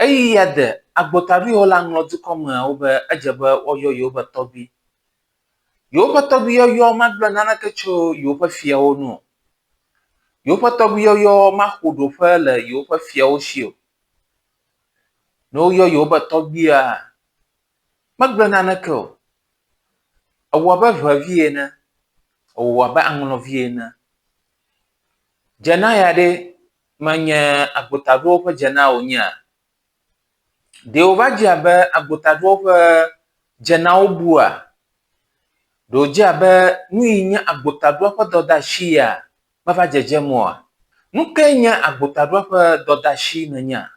Yade Agbotadua Anlo Chiefs obe ajaba oyo yoba Torgbi. Yoba Torgbi yo magba nana kecho yoba fiao no. Yoba Torgbi yo mahudo fele yoba fiao shio. No yoba Torgbi magba nana ko. Awaba vaviena. Awaba Anlo viena. Jana yade manya Agbotadua jana onya. Deovaji abe Agbotadua jana obua. Doji abe nuinya Agbotadua dodashi ya mava jejemwa. Nukenya Agbotadua dodashi nanya.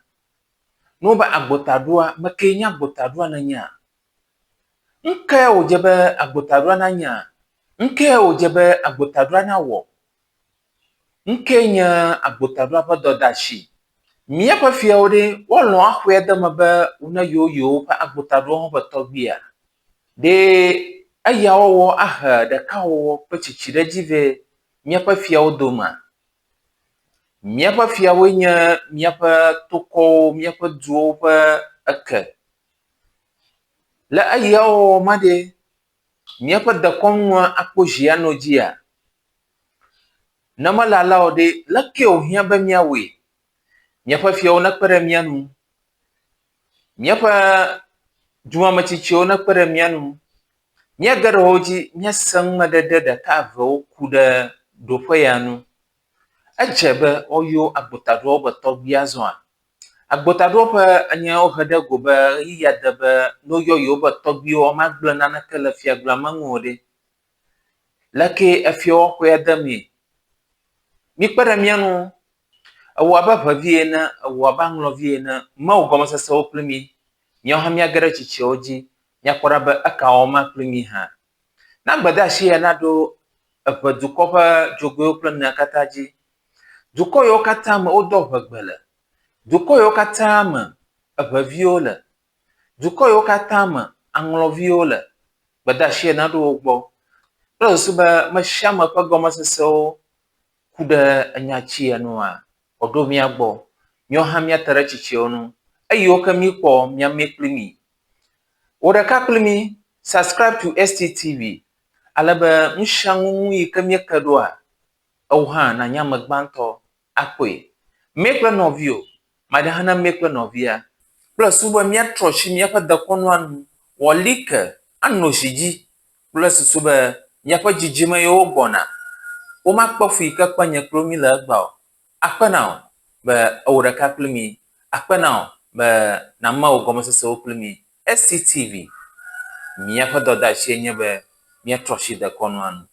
Nuba Agbotadua makenya Agbotadua nanya. Nke ojebe Agbotadua nanya. Nke ojebe Agbotadua nawo. Nkenya Agbotadua dodashi. Miapa fiaude wolo ahwe damabe una yoyo pa Agbotadua ba Torgbi. De ayawo aha da kawo pachichire jive miapa fiao doma. Miapa fiao nya miapa toko miapa duo pa ake. La ayawo made miapa da konwa akpojiano jia. Nama lalao de la keo hiaba miawe. Miapa fiao nakpere mianu. Miapa juma machichio nakpere mianu. Nya garoji nya sang madada ka vo kuda dopoyanu. Ajebe oyo Agbotadua ba Torgbi azwa. Agbotadua pa anya ohada goba yadaba no yo ba Torgbi o magble nana kala fiagla mangode. Lake afio ko yadami. Mi kpara mianu awaba vaviena awaba Anlo viena ma ogoma sasa oplemi. Nya hamya gara chichioji nya koraba aka oma plemi ha. Na gbada shia na do dukopa jogo plan na kataji. Duko yo katama odo bagbele. Duko yo katama viola. Duko yo katama Anlo viola. Gbada shia na do ogbo. Pro suba mashama pa goma seso kuda anyachi anua. Odo mi agbo. Nyo hamya tarachichi onu. Ayo kami kwa mya meklimi. Odaka klimi subscribe to STTV. Alaba nshangu yikamye kadwa auha na nyama gbanto akwe make la novio madahana make la novia plus suba miya troshi miya pa dakonwan walika anno shiji plus suba miya pa jijima yo bona o makpofu yika kwanya kromi la gbao akpanao ba awura kaplimi akpanao ba nama ogomo sese oplimi STTV miya pa doda shenye ba miya troshi dakonwan